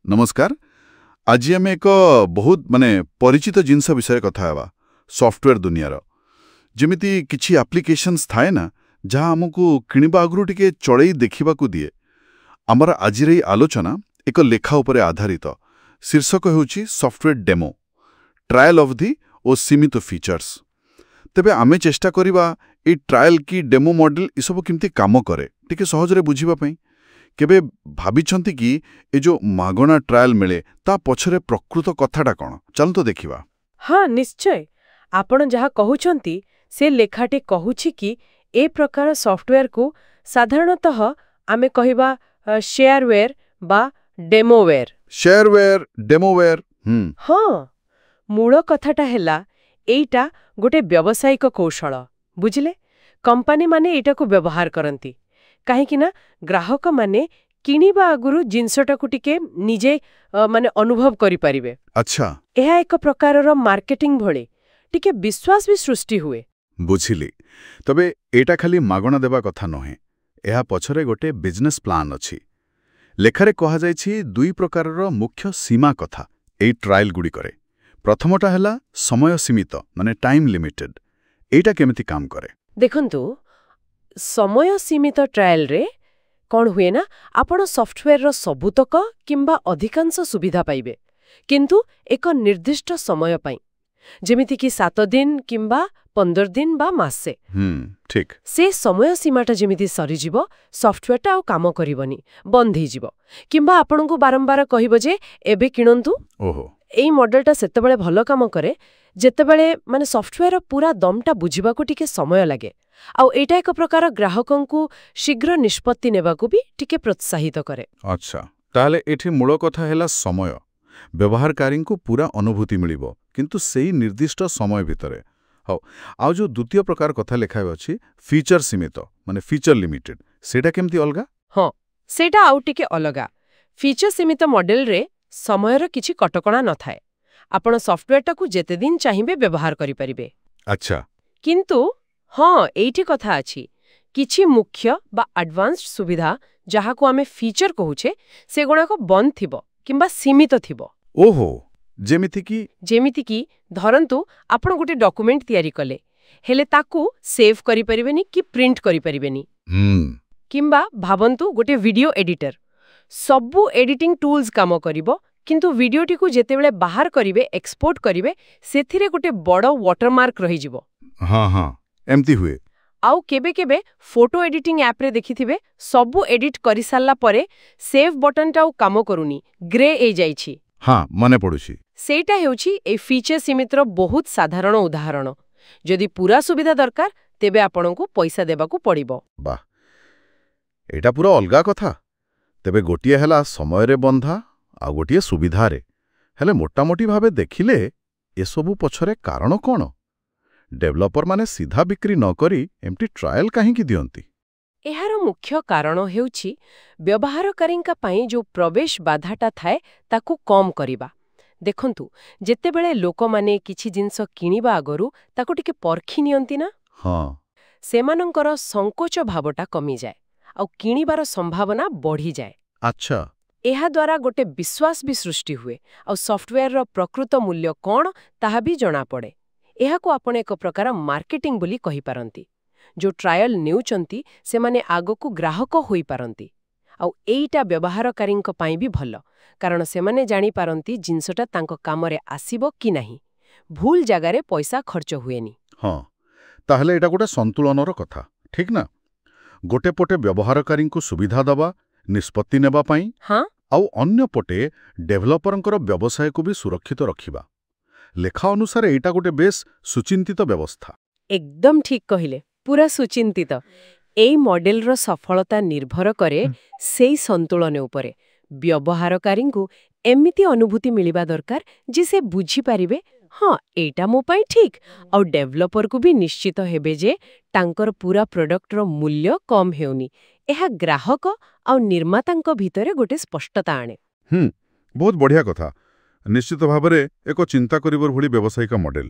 नमस्कार। आज आम एक बहुत माने परिचित जिनस विषय कथा हेबा सॉफ्टवेयर दुनियार जेमिति किछि एप्लिकेशंस थाए ना जहाँ आमको किणवा आगु टिके चढ़ई देखा दिए। आमर आज आलोचना एक लेखा उपरे आधारित शीर्षक होउछि सॉफ्टवेयर डेमो ट्रायल ऑफ दी ओ सीमित फीचर्स। तेबे आमे चेष्टा करिबा ए ट्रायल की डेमो मॉडल इसबो किमती काम करे टिके सहजरे बुझिबा पई। केबे भाबिछंती कि ए जो मागणा ट्रायल मिले ता पछरे प्रकृत कथाटा कौन चलतो देखिबा। हाँ निश्चय आपण जहाँ कहउछंती से लेखाटे कहूछि कि ए प्रकार सॉफ्टवेयर को साधारणतः आमे कहिबा शेयरवेयर बा डेमोवेयर। शेयरवेयर डेमोवेयर हाँ मूल कथाटा हैला एइटा गोटे व्यावसायिक कौशल बुझिले। कंपनी माने एटा को व्यवहार करंती काहेकि ना ग्राहक माने किनिबा आगुरु जिनसटाकु टिके निजे माने अनुभव करि परिबे। अच्छा एहा एक प्रकारर मार्केटिंग भळे टिके विश्वास भी सृष्टि हुए। बुझिली। तबे एटा खाली मागणा देबा कथा नहे, एहा पछरे गोटे बिजनेस प्लान अछि। लेखारे कहा जायछि दुई प्रकारर मुख्य सीमा कथा एई ट्रायल गुडी करे। प्रथमटा हैला समय सीमित माने टाइम लिमिटेड। एटा केमिति काम करे देखंतु समय सीमित ट्रायल रे कौन हुए ना आपण सॉफ्टवेयर रो सबुतक किंबा अधिकांश सुविधा पाइबे किंतु एक निर्दिष्ट समय पाई जेमिति कि 7 दिन किंबा 15 दिन बा मासे। ठीक से समय सीमाटा जेमिति सरी जीवो सॉफ्टवेयरटा काम करिवनी बंद ही जीवो किंबा आपण को बारंबार कहिबो जे एबे किनंतु। ओहो एई मॉडलटा सेतेबेले भलो काम करे जेतेबेले माने सॉफ्टवेयर पूरा दमटा बुझिबाकू टिके समय लागे आउ एटा एक प्रकार ग्राहकंकु शीघ्र निष्पत्ति नेबाकू भी टिके प्रोत्साहित करे। अच्छा ताहले एठी मूल कथा हैला समय व्यवहारकारी को पूरा अनुभूति मिलिबो किंतु सेही निर्दिष्ट समय भितरे। हाउ आउ जो द्वितीय प्रकार कथा लेखाय अछि फीचर सीमित माने फीचर लिमिटेड सेटा केमती अलगा। हां सेटा आउ टिके अलगा। फीचर सीमित मॉडल रे समयर किछि कटकणा न थाए आपण सॉफ्टवेयरटा को जेते दिन चाहिबे व्यवहार करि परिबे। अच्छा किंतु हाँ एइठी कथा अछि किछि मुख्य बा एडवांस्ड सुविधा जहा को आमे फीचर कहूछे से गुणा को बंद थिबो किंबा सीमित थिबो। ओहो जेमिति की धरंतु आपण गोटे डॉक्यूमेंट तयारी कले हेले ताकू सेव करि परिबेनी कि प्रिंट करि परिबेनी। किंबा भाबंतु गोटे वीडियो एडिटर सबु एडिटिंग टूल्स काम करिवो किंतु वीडियोटी को जेतेबेले बाहर करिवे एक्सपोर्ट करिवे सेथिरे गोटे बड़ वाटरमार्क रहि जिवो। हाँ हाँ एमती हुए। आउ केबे केबे फोटो एडिटिंग ऐप रे देखिथिबे सबु एडिट करि सारला परे सेव बटन टाउ काम करूनी ग्रे ए जाइछि। हाँ मने पडुछि। सेटा हेउछि ए फीचर सीमित रो बहुत साधारण उदाहरण। जदि पूरा सुविधा दरकार तेबे आपणको पैसा देबाकू पड़िबो। वाह एटा पूरा अलगा कथा। तेबे गोटिए हैला समय रे बंधा आ गोटिए सुविधा रे हेले मोटामोटी भावे देखिले ए सबु पछरे कारण कोन? डेवलपर माने सीधा बिक्री न करी एमटी ट्रायल काहे की दियंती? एहार मुख्य कारण हेउछि व्यवहारकारींका पई जो प्रवेश बाधाटा थाए ताकू कम करिबा। देखंतु जेतेबेले लोक माने किछि जिंस किनिबा आगरु ताकू टिके परखि नियंती ना। हाँ सेमानंकर संकोच भावटा कमी जाए आ किनिबार संभावना बढ़ी जाए। अच्छा एहा द्वारा गोटे विश्वास भी सृष्टि हुए आ सॉफ्टवेयर रो प्रकृत मूल्य कोन ताहा भी जणा पड़े। एहा को आपण एक प्रकार मार्केटिंग बोली कहि पारंती। जो ट्रायल नेउचंती से माने आगो को ग्राहक होई पारंती आ एइटा व्यवहारकारींक पई भी भलो कारण से माने जानि पारंती जिंसटा तांको कामरे आसीबो कि नाही भूल जगारे पैसा खर्च हुएनी। हाँ ताहले एटा गोटे संतुलनर कथा ठीक ना। गोटे पटे व्यवहारकारींक सुविधा दबा निष्पत्ति नेबा पई हाँ आउ अन्य पटे डेवलपरंकर व्यवसाय को भी सुरक्षित रखिबा। लेखा अनुसार एटा गोटे बेस सुचिंतित व्यवस्था। एकदम ठीक कहिले पूरा सुचिंतित। एई मॉडल रो सफलता निर्भर करे सेई संतुलन उपरे। व्यवहारकारींकु एमिति अनुभूति मिलिबा दरकार जे से बुझी पारिबे हाँ एटा मो पई ठीक आ डेवलपर को भी निश्चित हेबे जे तांकर पूरा प्रोडक्ट रो मूल्य कम हेउनी। एहा ग्राहक आ निर्मातांक भितरे गोटे स्पष्टता आने। बहुत बढ़िया कथा। निश्चित भावरे एक चिंता करिवर भली व्यावसायिक मॉडल।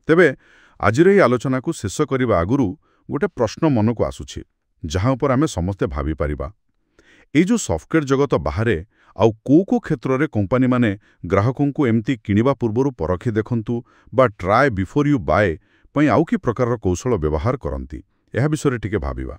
तेबे आजिर एई आलोचना को शेष करिबा आगुरु गोटे प्रश्न मन को आसुछि जहाँ ऊपर आमे समस्ते भावी पारिबा। ए जो सॉफ्टवेयर जगत बाहरे ଆଉ କୋଉ କ୍ଷେତ୍ରରେ କମ୍ପାନୀମାନେ ଗ୍ରାହକଙ୍କୁ ଏମିତି କିଣିବା ପୂର୍ବରୁ ପରଖି ଦେଖନ୍ତୁ ବା ଟ୍ରାଏ ବିଫୋର ୟୁ ବାଏ ପାଇଁ ଆଉ କି ପ୍ରକାରର କୌଶଳ ବ୍ୟବହାର କରନ୍ତି, ଏହା ବିଷୟରେ ଟିକେ ଭାବିବା।